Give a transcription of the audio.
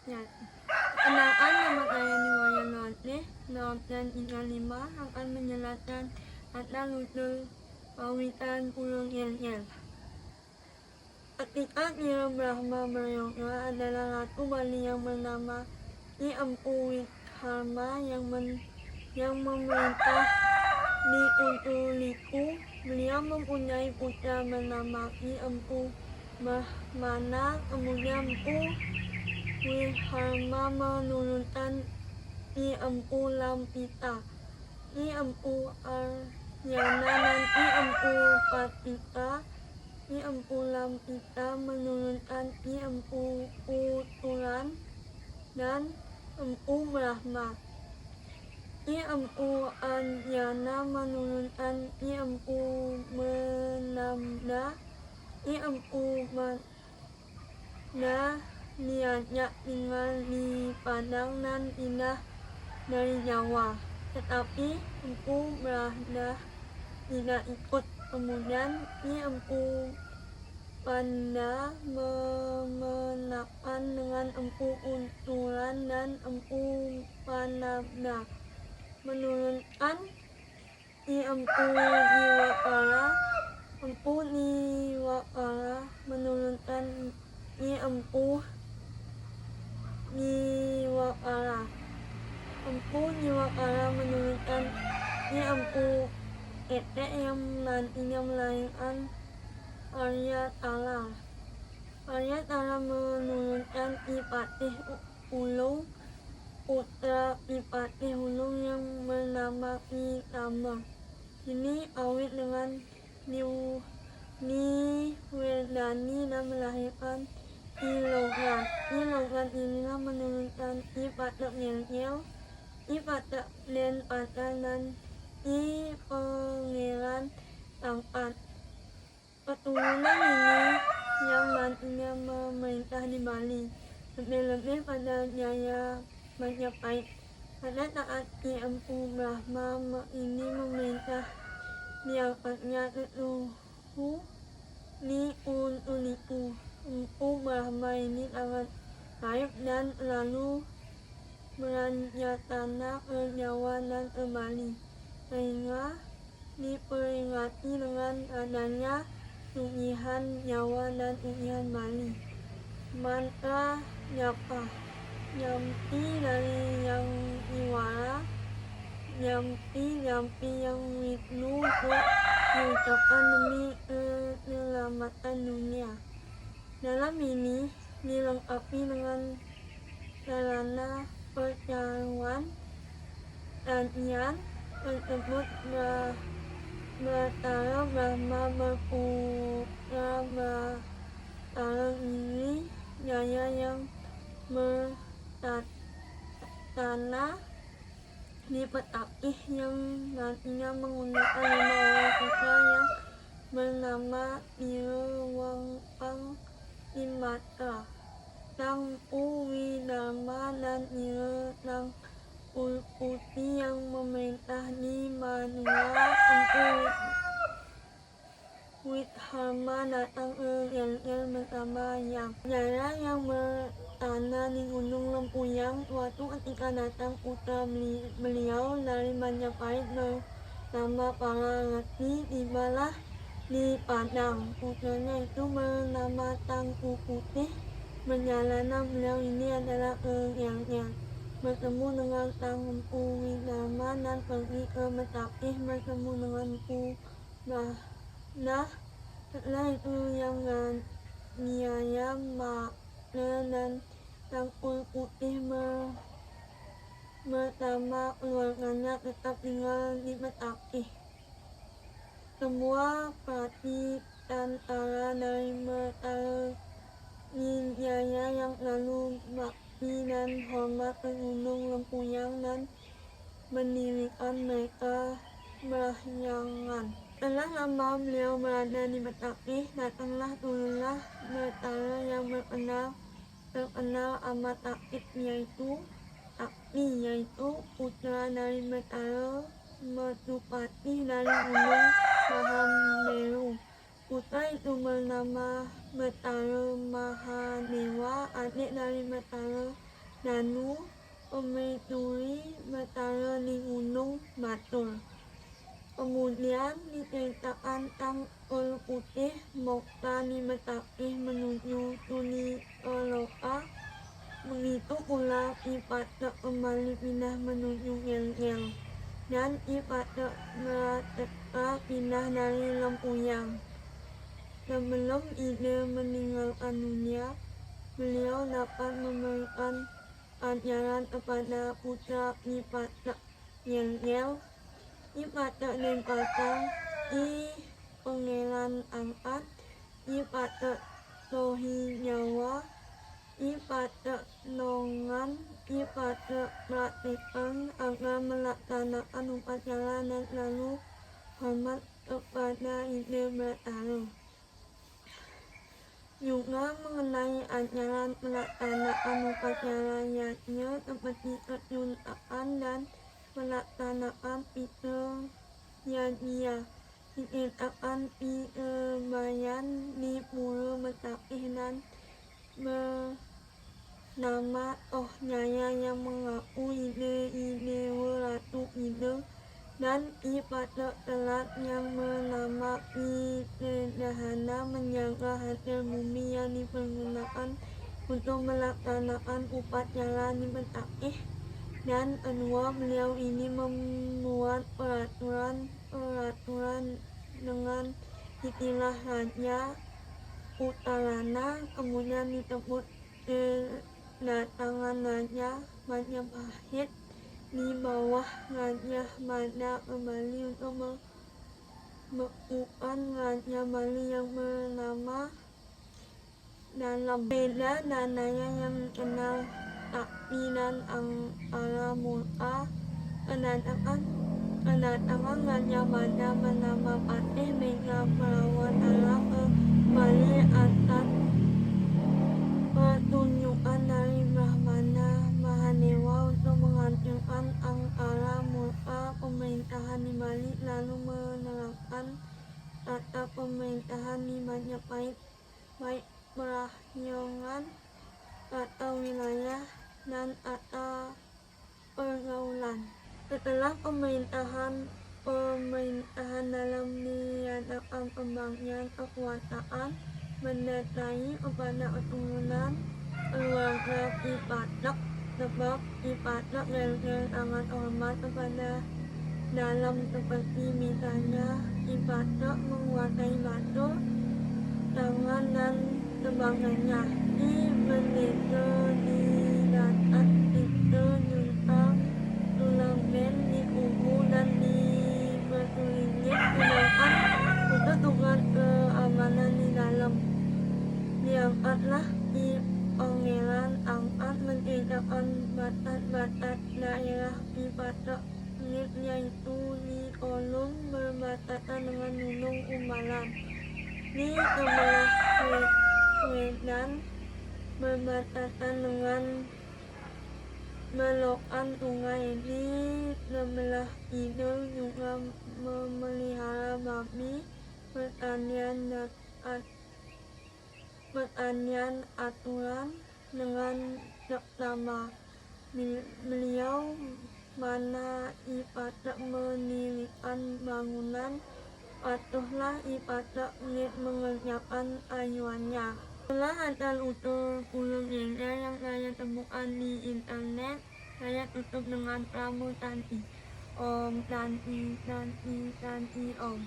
Ya. Kenaan nama saya Niwaya Noleh, dan Ika Lima akan menjelaskan kata lutur pawitan Pulung Yel-Yel. Ketika Nira Brahma beryoga adalah ratu Bali yang bernama Ki Empu Witharma yang memerintah di Utuliku. Beliau mempunyai putra bernama Ki Empu Brahmana. Kemudian Empu Witharma menurunkan Ki Empu Lampita, Ki Empu Aryana dan Ki Empu Patika. Ki Empu Lampita menurunkan Ki Empu Utulan dan Empu Brahma. Ki Empu Aryana menurunkan Ki Empu Menamda. Ki Empu Manda diajak tinggal di Padang dan pindah dari Jawa, tetapi Empu Brahma tidak ikut. Kemudian Ki Empu Panda memenangkan dengan Empu Utulan dan Empu Panabda, menurunkan Ki Empu Jiwakara. Empu Jiwakara menurunkan Ki Empu Jiwakara. Empu Jiwakara menurunkan Ki Empu Ketek yang nantinya melahirkan Arya Tala. Arya Tala menurunkan Ki Patih Ulung, putra Ki Patih Ulung yang bernama Ki Tambang. Ini awit dengan Niwerdani dan melahirkan Ki Logat. Ki Logat inilah menurunkan Ki Patek Yel-Yel, Ki Patek Denpasar dan Ki Pangeran Tangkat. Keturunan ini yang nantinya memerintah di Bali, lebih-lebih pada Jaya Majapahit. Pada saat Ki Empu Brahma ini memerintah, diangkatnya Tetuhu di Utuliku. Empu Brahma ini sangat baik dan lalu beranjak tanah ke Jawa dan ke Bali, sehingga diperingati dengan adanya Sugihan Jawa dan Sugihan Bali. Mantra Japa Jampi dari yang Iwara, Jampi yang Wisnu untuk diucapkan demi keselamatan dunia. Dalam ini dilengkapi dengan sarana percaruan tarian tersebut Batara Brahma berputra Batara ini Jaya yang bertana di Petakih yang nantinya menggunakan 5 orang putra yang bernama Tirewangpang Timbatra, Sang Puwidharma dan Sang Pulputi yang memerintah di Madura. Empu Witharma datang ke Yel-Yel bersama Jaya yang bertanah di Gunung Lempuyang. Suatu ketika datang putra beliau dari Majapahit bersama para resi, tibalah di Padang. Putranya itu bernama Tangku Putih. Perjalanan beliau ini adalah ke Yel-Yel, bertemu dengan Sang Empu Witharma dan pergi ke Betakih bertemu dengan Empu Brahma. Setelah itu yang Niaya Makna dan Sang Putih bersama keluarganya tetap tinggal di Betakih. Semua parti tentara dari Batara Wijaya yang lalu bakti dan hormat ke Gunung Lempuyang dan mendirikan mereka berahyangan. Setelah lama beliau berada di Betakih, datanglah turunlah Batara yang terkenal amat aktif, yaitu putra dari Batara Metupati dari Gunung Mahameru. Putra itu bernama Batara Mahadewa, adik dari Batara Lalu pemeturi bertanya di gunung Batur. Kemudian diceritakan tang ul putih Mokta dimetakih menuju Tuni Eloka. Begitu pula Ipata kembali pindah menuju Ngel-Ngel. Dan Ipata Merateka pindah dari Lempuyang. Sebelum Ide meninggalkan dunia, beliau dapat memberikan ajaran kepada putra Ipata Ngel-Ngel. Ipata dan Patang I Pangeran Angkat, Ipata Tohi Jawa, Ipata Nongan, Ipata Pratekan agar melaksanakan upacara dan lalu hormat kepada Ide Bathara. Juga mengenai ajaran pelaksanaan upacara yatnya seperti kejutaan dan pelaksanaan Pita Yajia, diceritakan Bayan di Pura Betakih dan bernama Toh Jaya yang mengaku Ide Ratu Ide, dan Ipata Telat yang bernama Pitedahana menjaga hasil bumi yang dipergunakan untuk melaksanakan upacara di Betakih. Dan kedua, beliau ini membuat peraturan dengan istilah Raja Uttarana, kemudian disebut kedatangan Raja Majapahit di bawah Raja Mada kembali untuk membekukan Raja Bali yang bernama Dalam. Beda dananya yang dikenal Sakti dan Angkara Murka. Kedatangan Raja Mada bernama Patih Mega melawan Arab ke Bali atas pertunjukan dari Brahmana Mahadewa untuk menghancurkan Angkara Murka pemerintahan di Bali, lalu menerapkan tata pemerintahan di Majapahit, baik perahyangan, tata wilayah, dan tata pergaulan. Setelah pemerintahan dalam diadakan pembagian kekuasaan mendatangi kepada keturunan keluarga Ipatak, sebab Ipatak Ngel-Ngel sangat hormat kepada Dalam, seperti misalnya Ipatak menguasai batu, tangan, dan sebagainya. Di Merdeka, di Datat, Tika, Junta, Tulamben, di Kubu, dan di Bertulinggit. Sedangkan untuk tugas keamanan di dalam diangkatlah di Pangeran Angkat menceritakan batas-batas daerah Ipatak, yaitu di Kolum berbatasan dengan Gunung Umbalan, di sebelah Wedan berbatasan dengan belokan sungai, di sebelah kidul juga memelihara babi, pertanian aturan dengan seksama. Beliau mana Ipatak mendirikan bangunan, patuhlah Ipatak mengerjakan ayuannya. Setelah asal-usul pulau Ngel-Ngel yang saya temukan di internet, saya tutup dengan Pramu Tanti. Om Tanti Tanti Tanti Om.